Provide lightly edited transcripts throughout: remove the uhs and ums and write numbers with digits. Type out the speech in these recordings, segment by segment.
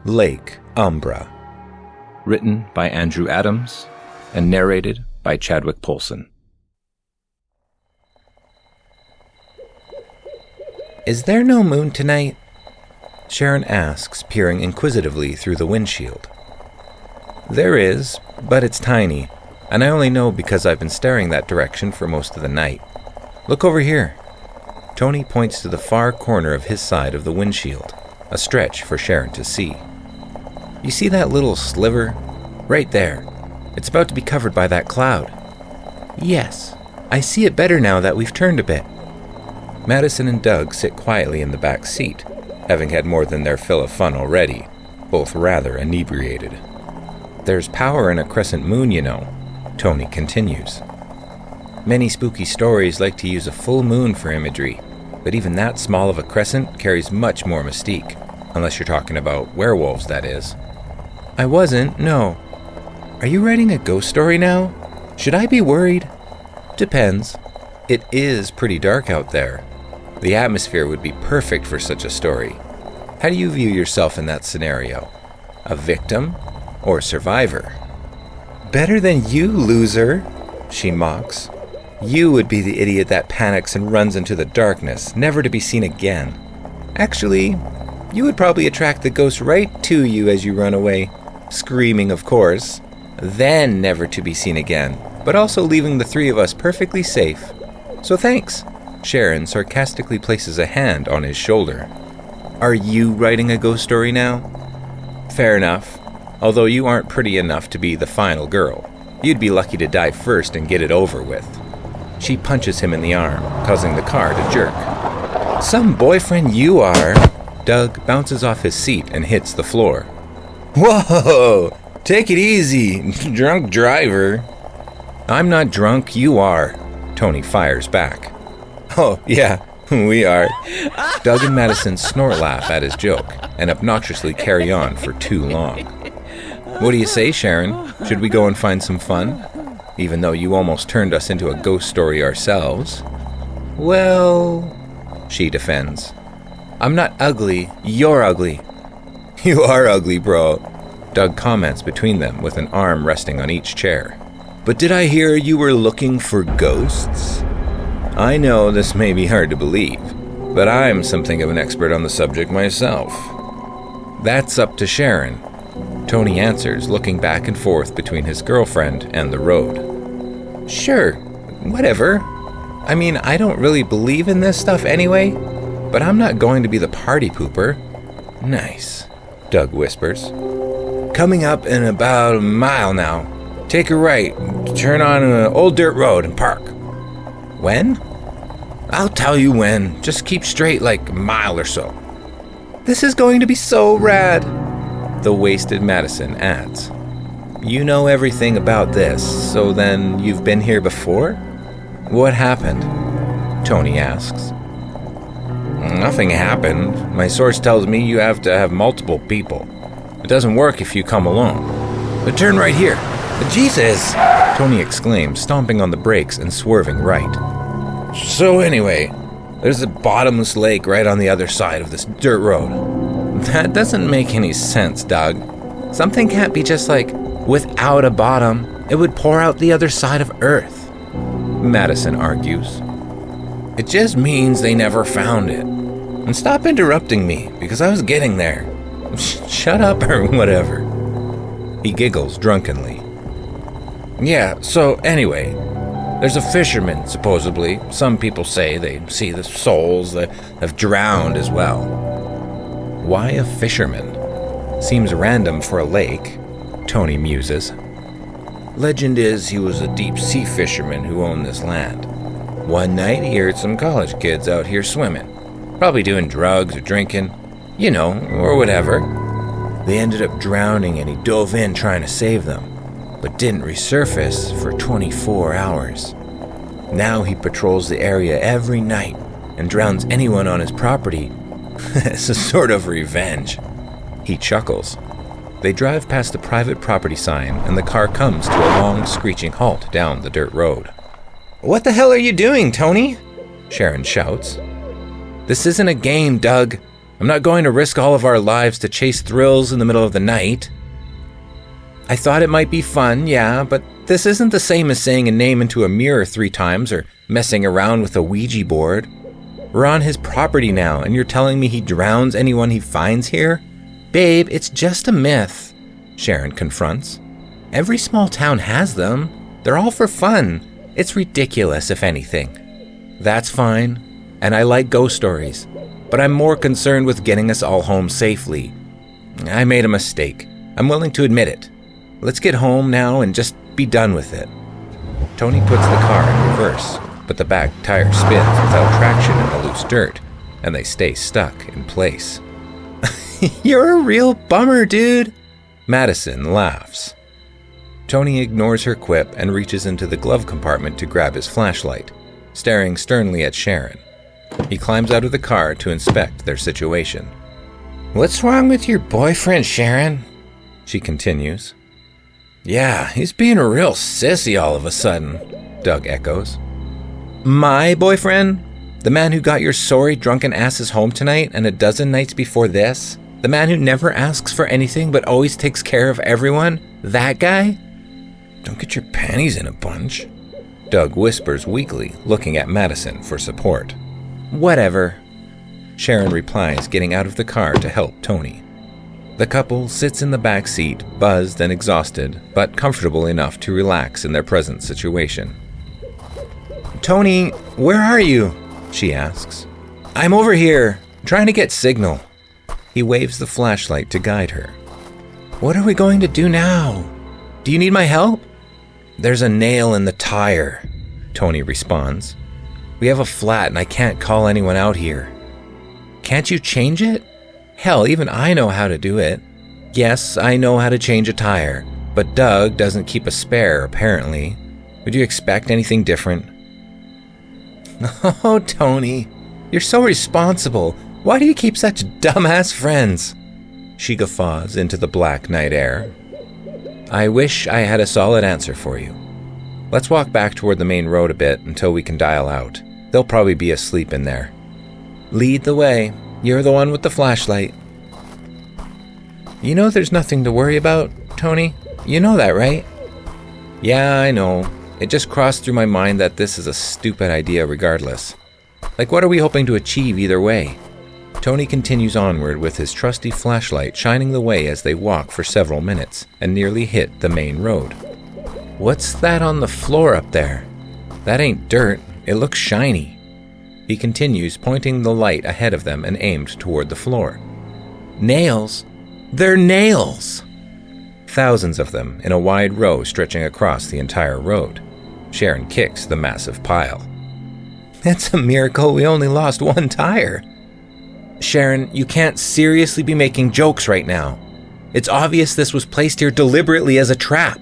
Lake Umbra. Written by Andrew Adams and narrated by Chadwick Polson. Is there no moon tonight? Sharon asks, peering inquisitively through the windshield. There is, but it's tiny, and I only know because I've been staring that direction for most of the night. Look over here. Tony points to the far corner of his side of the windshield, a stretch for Sharon to see. You see that little sliver? Right there. It's about to be covered by that cloud. Yes, I see it better now that we've turned a bit. Madison and Doug sit quietly in the back seat, having had more than their fill of fun already, both rather inebriated. There's power in a crescent moon, you know, Tony continues. Many spooky stories like to use a full moon for imagery, but even that small of a crescent carries much more mystique, unless you're talking about werewolves, that is. I wasn't, no. Are you writing a ghost story now? Should I be worried? Depends. It is pretty dark out there. The atmosphere would be perfect for such a story. How do you view yourself in that scenario? A victim or survivor? Better than you, loser, she mocks. You would be the idiot that panics and runs into the darkness, never to be seen again. Actually, you would probably attract the ghost right to you as you run away, screaming, of course, then never to be seen again, but also leaving the three of us perfectly safe. So thanks. Sharon sarcastically places a hand on his shoulder. Are you writing a ghost story now? Fair enough. Although you aren't pretty enough to be the final girl. You'd be lucky to die first and get it over with. She punches him in the arm, causing the car to jerk. Some boyfriend you are. Doug bounces off his seat and hits the floor. Whoa! Take it easy, drunk driver. I'm not drunk, you are. Tony fires back. Oh, yeah, we are. Doug and Madison snort laugh at his joke and obnoxiously carry on for too long. What do you say, Sharon? Should we go and find some fun? Even though you almost turned us into a ghost story ourselves. Well, she defends. I'm not ugly, you're ugly. You are ugly, bro. Doug comments between them with an arm resting on each chair. But did I hear you were looking for ghosts? I know this may be hard to believe, but I'm something of an expert on the subject myself. That's up to Sharon, Tony answers, looking back and forth between his girlfriend and the road. Sure, whatever. I mean, I don't really believe in this stuff anyway, but I'm not going to be the party pooper. Nice, Doug whispers. Coming up in about a mile now. Take a right, turn on an old dirt road and park. When? I'll tell you when. Just keep straight like a mile or so. This is going to be so rad, the wasted Madison adds. You know everything about this, so then you've been here before? What happened? Tony asks. Nothing happened. My source tells me you have to have multiple people. It doesn't work if you come alone. But turn right here. Jesus! Tony exclaims, stomping on the brakes and swerving right. So anyway, there's a bottomless lake right on the other side of this dirt road. That doesn't make any sense, Doug. Something can't be just like, without a bottom. It would pour out the other side of Earth. Madison argues. It just means they never found it. And stop interrupting me, because I was getting there. Shut up or whatever. He giggles drunkenly. Yeah, so anyway, there's a fisherman, supposedly. Some people say they see the souls that have drowned as well. Why a fisherman? Seems random for a lake, Tony muses. Legend is he was a deep-sea fisherman who owned this land. One night he heard some college kids out here swimming, probably doing drugs or drinking, you know, or whatever. They ended up drowning and he dove in trying to save them, but didn't resurface for 24 hours. Now he patrols the area every night and drowns anyone on his property as a sort of revenge. He chuckles. They drive past the private property sign and the car comes to a long screeching halt down the dirt road. What the hell are you doing, Tony? Sharon shouts. This isn't a game, Doug. I'm not going to risk all of our lives to chase thrills in the middle of the night. I thought it might be fun, yeah, but this isn't the same as saying a name into a mirror 3 times or messing around with a Ouija board. We're on his property now, and you're telling me he drowns anyone he finds here? Babe, it's just a myth, Sharon confronts. Every small town has them. They're all for fun. It's ridiculous, if anything. That's fine, and I like ghost stories, but I'm more concerned with getting us all home safely. I made a mistake. I'm willing to admit it. Let's get home now and just be done with it. Tony puts the car in reverse, but the back tire spins without traction in the loose dirt, and they stay stuck in place. You're a real bummer, dude. Madison laughs. Tony ignores her quip and reaches into the glove compartment to grab his flashlight, staring sternly at Sharon. He climbs out of the car to inspect their situation. What's wrong with your boyfriend, Sharon? She continues. Yeah, he's being a real sissy all of a sudden, Doug echoes. My boyfriend? The man who got your sorry drunken asses home tonight and a dozen nights before this? The man who never asks for anything but always takes care of everyone? That guy? Don't get your panties in a bunch, Doug whispers weakly, looking at Madison for support. Whatever, Sharon replies, getting out of the car to help Tony. The couple sits in the back seat, buzzed and exhausted, but comfortable enough to relax in their present situation. Tony, where are you? She asks. I'm over here, trying to get signal. He waves the flashlight to guide her. What are we going to do now? Do you need my help? There's a nail in the tire, Tony responds. We have a flat and I can't call anyone out here. Can't you change it? Hell, even I know how to do it. Yes, I know how to change a tire, but Doug doesn't keep a spare, apparently. Would you expect anything different? Oh, Tony, you're so responsible. Why do you keep such dumbass friends? She guffaws into the black night air. I wish I had a solid answer for you. Let's walk back toward the main road a bit until we can dial out. They'll probably be asleep in there. Lead the way. You're the one with the flashlight. You know there's nothing to worry about, Tony? You know that, right? Yeah, I know. It just crossed through my mind that this is a stupid idea regardless. Like, what are we hoping to achieve either way? Tony continues onward with his trusty flashlight shining the way as they walk for several minutes and nearly hit the main road. What's that on the floor up there? That ain't dirt. It looks shiny. He continues, pointing the light ahead of them and aimed toward the floor. Nails? They're nails! Thousands of them in a wide row stretching across the entire road. Sharon kicks the massive pile. It's a miracle we only lost one tire. Sharon, you can't seriously be making jokes right now. It's obvious this was placed here deliberately as a trap.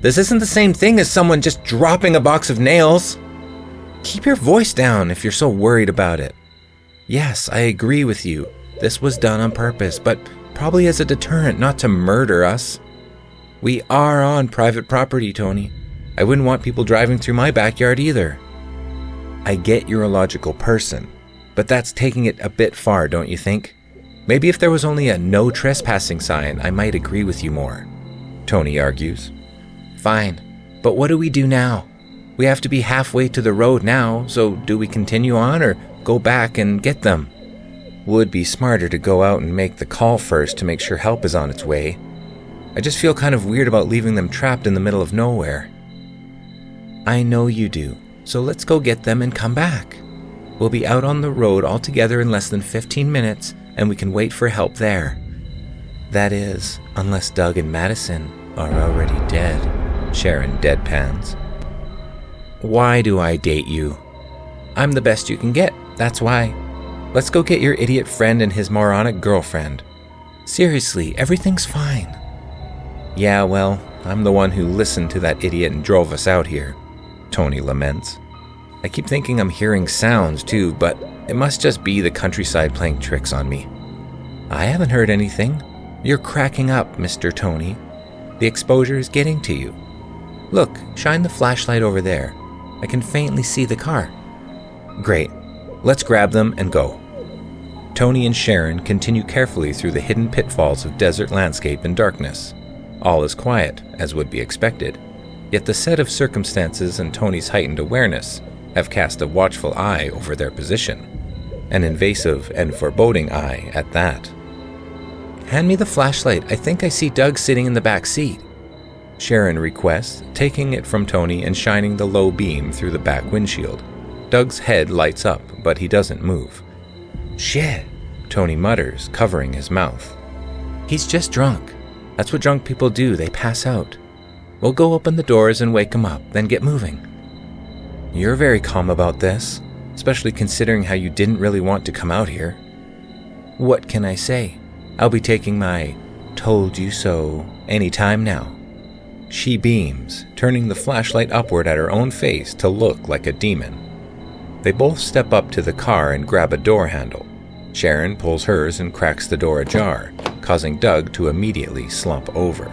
This isn't the same thing as someone just dropping a box of nails. Keep your voice down if you're so worried about it. Yes, I agree with you. This was done on purpose, but probably as a deterrent, not to murder us. We are on private property, Tony. I wouldn't want people driving through my backyard either. I get you're a logical person, but that's taking it a bit far, don't you think? Maybe if there was only a no trespassing sign, I might agree with you more, Tony argues. Fine, but what do we do now? We have to be halfway to the road now, so do we continue on or go back and get them? Would be smarter to go out and make the call first to make sure help is on its way. I just feel kind of weird about leaving them trapped in the middle of nowhere. I know you do, so let's go get them and come back. We'll be out on the road all together in less than 15 minutes, and we can wait for help there. That is, unless Doug and Madison are already dead, Sharon deadpans. Why do I date you? I'm the best you can get, that's why. Let's go get your idiot friend and his moronic girlfriend. Seriously, everything's fine. Yeah, well, I'm the one who listened to that idiot and drove us out here, Tony laments. I keep thinking I'm hearing sounds too, but it must just be the countryside playing tricks on me. I haven't heard anything. You're cracking up, Mr. Tony. The exposure is getting to you. Look, shine the flashlight over there. I can faintly see the car. Great. Let's grab them and go. Tony and Sharon continue carefully through the hidden pitfalls of desert landscape and darkness. All is quiet, as would be expected, yet the set of circumstances and Tony's heightened awareness have cast a watchful eye over their position, an invasive and foreboding eye at that. "Hand me the flashlight. I think I see Doug sitting in the back seat," Sharon requests, taking it from Tony and shining the low beam through the back windshield. Doug's head lights up, but he doesn't move. "Shit," Tony mutters, covering his mouth. "He's just drunk. That's what drunk people do, they pass out. We'll go open the doors and wake him up, then get moving." "You're very calm about this, especially considering how you didn't really want to come out here." "What can I say? I'll be taking my told you so any time now." She beams, turning the flashlight upward at her own face to look like a demon. They both step up to the car and grab a door handle. Sharon pulls hers and cracks the door ajar, causing Doug to immediately slump over.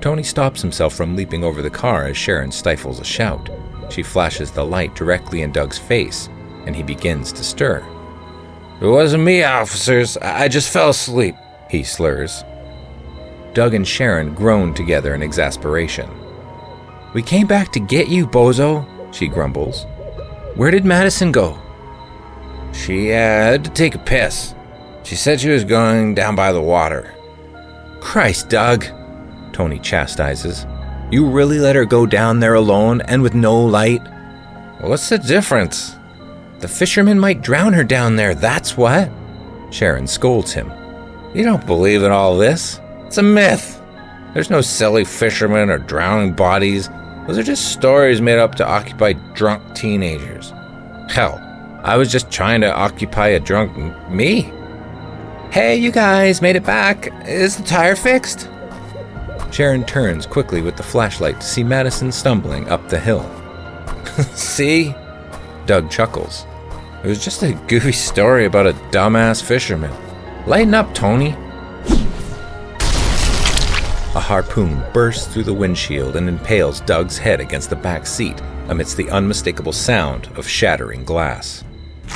Tony stops himself from leaping over the car as Sharon stifles a shout. She flashes the light directly in Doug's face, and he begins to stir. "It wasn't me, officers. I just fell asleep," he slurs. Doug and Sharon groan together in exasperation. "We came back to get you, bozo," she grumbles. "Where did Madison go?" "She had to take a piss. She said she was going down by the water." "Christ, Doug," Tony chastises. "You really let her go down there alone and with no light?" "What's the difference?" "The fishermen might drown her down there, that's what." Sharon scolds him. "You don't believe in all this. It's a myth. There's no silly fishermen or drowning bodies. Those are just stories made up to occupy drunk teenagers. Hell, I was just trying to occupy a drunk me." "Hey, you guys made it back. Is the tire fixed?" Sharon turns quickly with the flashlight to see Madison stumbling up the hill. "See?" Doug chuckles. "It was just a goofy story about a dumbass fisherman. Lighten up, Tony." A harpoon bursts through the windshield and impales Doug's head against the back seat amidst the unmistakable sound of shattering glass.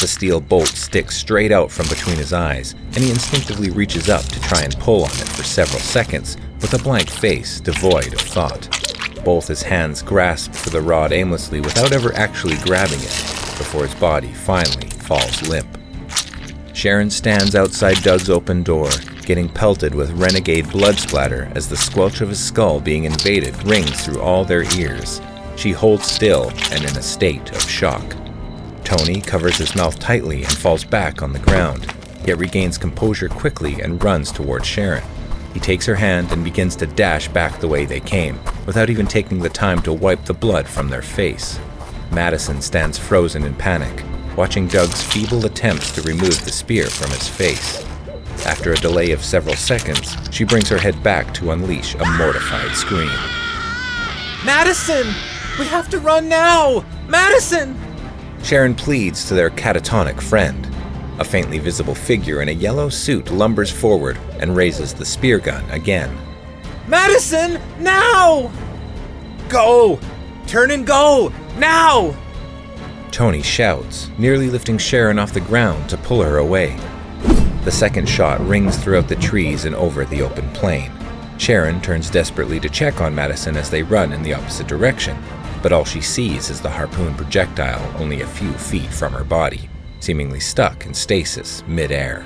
The steel bolt sticks straight out from between his eyes, and he instinctively reaches up to try and pull on it for several seconds with a blank face devoid of thought. Both his hands grasp for the rod aimlessly without ever actually grabbing it, before his body finally falls limp. Sharon stands outside Doug's open door, getting pelted with renegade blood splatter as the squelch of his skull being invaded rings through all their ears. She holds still and in a state of shock. Tony covers his mouth tightly and falls back on the ground, yet regains composure quickly and runs towards Sharon. He takes her hand and begins to dash back the way they came, without even taking the time to wipe the blood from their face. Madison stands frozen in panic, watching Doug's feeble attempts to remove the spear from his face. After a delay of several seconds, she brings her head back to unleash a mortified scream. "Madison! We have to run now! Madison!" Sharon pleads to their catatonic friend. A faintly visible figure in a yellow suit lumbers forward and raises the spear gun again. "Madison! Now! Go! Turn and go! Now!" Tony shouts, nearly lifting Sharon off the ground to pull her away. The second shot rings throughout the trees and over the open plain. Sharon turns desperately to check on Madison as they run in the opposite direction, but all she sees is the harpoon projectile only a few feet from her body, seemingly stuck in stasis mid-air.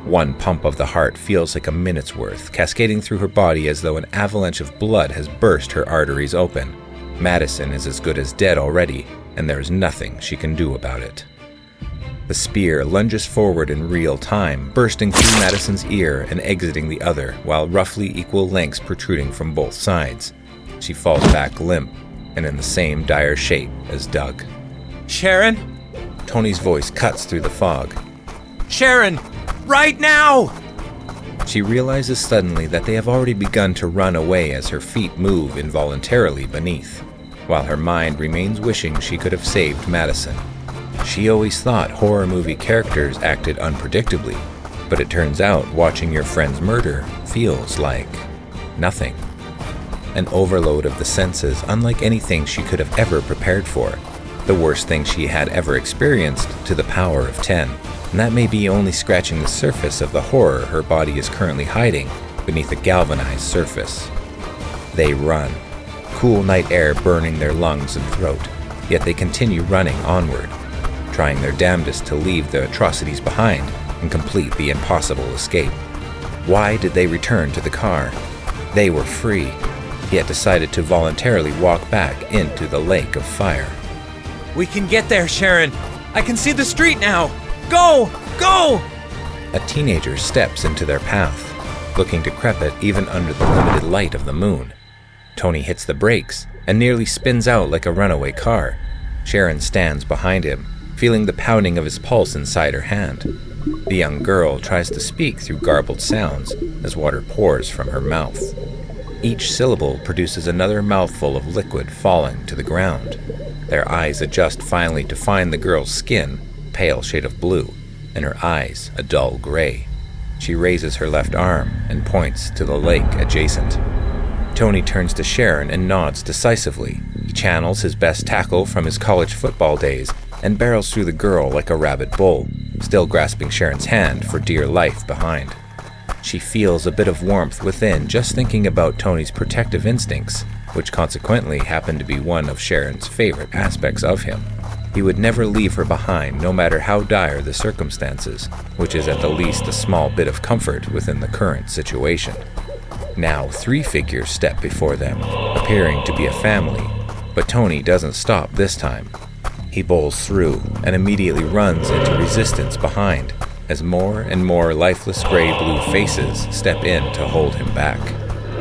One pump of the heart feels like a minute's worth, cascading through her body as though an avalanche of blood has burst her arteries open. Madison is as good as dead already, and there is nothing she can do about it. The spear lunges forward in real time, bursting through Madison's ear and exiting the other, while roughly equal lengths protruding from both sides. She falls back limp, and in the same dire shape as Doug. "Sharon? Tony's voice cuts through the fog. Sharon! Right now!" She realizes suddenly that they have already begun to run away as her feet move involuntarily beneath, while her mind remains wishing she could have saved Madison. She always thought horror movie characters acted unpredictably, but it turns out watching your friend's murder feels like nothing. An overload of the senses unlike anything she could have ever prepared for. The worst thing she had ever experienced to the power of 10. and that may be only scratching the surface of the horror her body is currently hiding beneath a galvanized surface. They run, cool night air burning their lungs and throat, yet they continue running onward, trying their damnedest to leave the atrocities behind and complete the impossible escape. Why did they return to the car? They were free, yet decided to voluntarily walk back into the lake of fire. We can get there, Sharon. I can see the street now. Go! Go! A teenager steps into their path, looking decrepit even under the limited light of the moon. Tony hits the brakes and nearly spins out like a runaway car. Sharon stands behind him, feeling the pounding of his pulse inside her hand. The young girl tries to speak through garbled sounds as water pours from her mouth. Each syllable produces another mouthful of liquid falling to the ground. Their eyes adjust finally to find the girl's skin, a pale shade of blue, and her eyes a dull gray. She raises her left arm and points to the lake adjacent. Tony turns to Sharon and nods decisively. He channels his best tackle from his college football days and barrels through the girl like a rabid bull, still grasping Sharon's hand for dear life behind. She feels a bit of warmth within just thinking about Tony's protective instincts, which consequently happened to be one of Sharon's favorite aspects of him. He would never leave her behind no matter how dire the circumstances, which is at the least a small bit of comfort within the current situation. Now 3 figures step before them, appearing to be a family, but Tony doesn't stop this time. He bowls through and immediately runs into resistance behind, as more and more lifeless gray-blue faces step in to hold him back.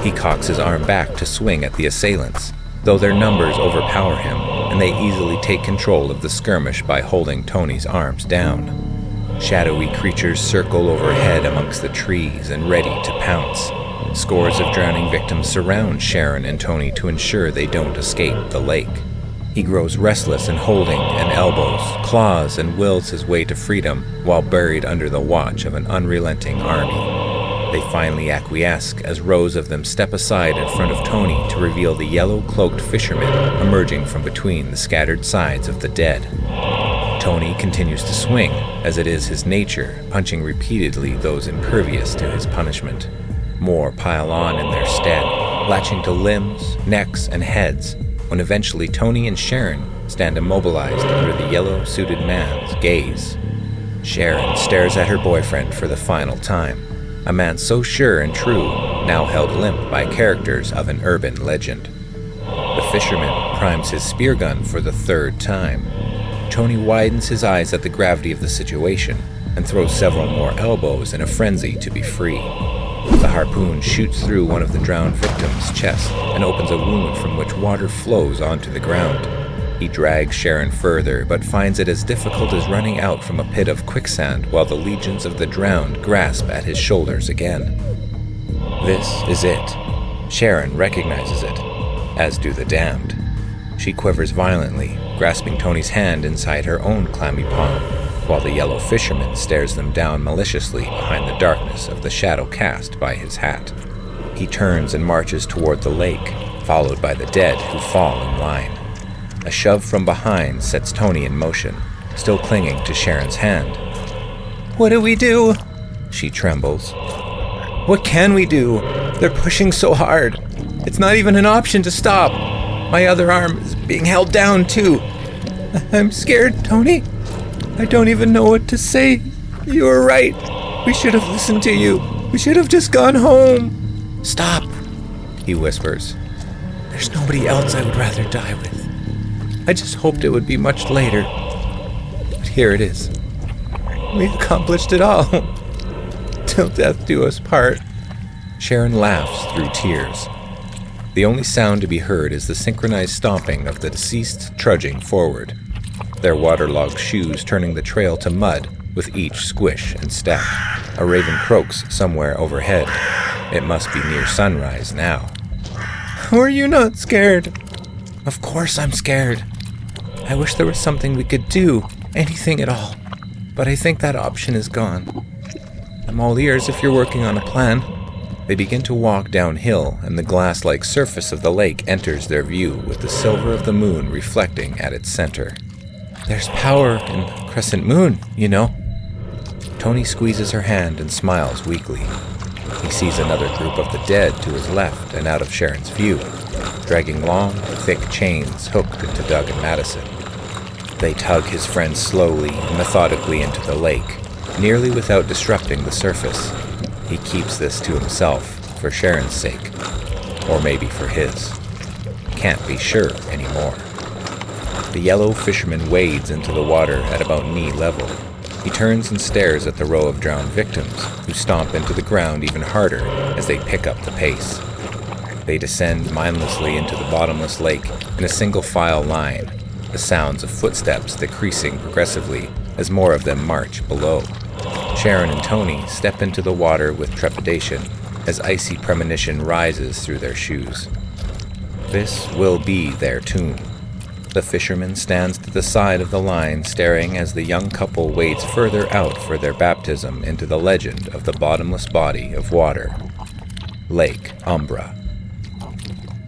He cocks his arm back to swing at the assailants, though their numbers overpower him, and they easily take control of the skirmish by holding Tony's arms down. Shadowy creatures circle overhead amongst the trees and ready to pounce. Scores of drowning victims surround Sharon and Tony to ensure they don't escape the lake. He grows restless in holding and elbows, claws, and wills his way to freedom while buried under the watch of an unrelenting army. They finally acquiesce as rows of them step aside in front of Tony to reveal the yellow-cloaked fisherman emerging from between the scattered sides of the dead. Tony continues to swing, as it is his nature, punching repeatedly those impervious to his punishment. More pile on in their stead, latching to limbs, necks, and heads, when eventually Tony and Sharon stand immobilized under the yellow-suited man's gaze. Sharon stares at her boyfriend for the final time, a man so sure and true, now held limp by characters of an urban legend. The fisherman primes his spear gun for the 3rd time. Tony widens his eyes at the gravity of the situation and throws several more elbows in a frenzy to be free. The harpoon shoots through one of the drowned victim's chest and opens a wound from which water flows onto the ground. He drags Sharon further, but finds it as difficult as running out from a pit of quicksand while the legions of the drowned grasp at his shoulders again. This is it. Sharon recognizes it, as do the damned. She quivers violently, grasping Tony's hand inside her own clammy palm, while the yellow fisherman stares them down maliciously behind the darkness of the shadow cast by his hat. He turns and marches toward the lake, followed by the dead who fall in line. A shove from behind sets Tony in motion, still clinging to Sharon's hand. What do we do? She trembles. What can we do? They're pushing so hard. It's not even an option to stop. My other arm is being held down too. I'm scared, Tony. I don't even know what to say. You were right. We should have listened to you. We should have just gone home. Stop, he whispers. There's nobody else I would rather die with. I just hoped it would be much later. But here it is. We accomplished it all. Till death do us part. Sharon laughs through tears. The only sound to be heard is the synchronized stomping of the deceased trudging forward, their waterlogged shoes turning the trail to mud with each squish and step. A raven croaks somewhere overhead. It must be near sunrise now. Were you not scared? Of course I'm scared. I wish there was something we could do, anything at all. But I think that option is gone. I'm all ears if you're working on a plan. They begin to walk downhill, and the glass-like surface of the lake enters their view with the silver of the moon reflecting at its center. There's power in the crescent moon, you know. Tony squeezes her hand and smiles weakly. He sees another group of the dead to his left and out of Sharon's view, dragging long, thick chains hooked into Doug and Madison. They tug his friend slowly and methodically into the lake, nearly without disrupting the surface. He keeps this to himself, for Sharon's sake, or maybe for his. Can't be sure anymore. The yellow fisherman wades into the water at about knee level. He turns and stares at the row of drowned victims, who stomp into the ground even harder as they pick up the pace. They descend mindlessly into the bottomless lake in a single file line, the sounds of footsteps decreasing progressively as more of them march below. Sharon and Tony step into the water with trepidation as icy premonition rises through their shoes. This will be their tomb. The fisherman stands to the side of the line, staring as the young couple wades further out for their baptism into the legend of the bottomless body of water, Lake Umbra.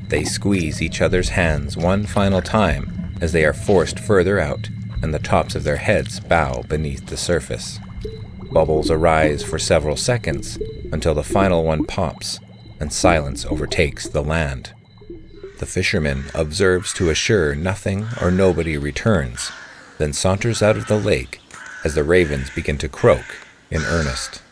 They squeeze each other's hands one final time as they are forced further out, and the tops of their heads bow beneath the surface. Bubbles arise for several seconds until the final one pops, and silence overtakes the land. The fisherman observes to assure nothing or nobody returns, then saunters out of the lake as the ravens begin to croak in earnest.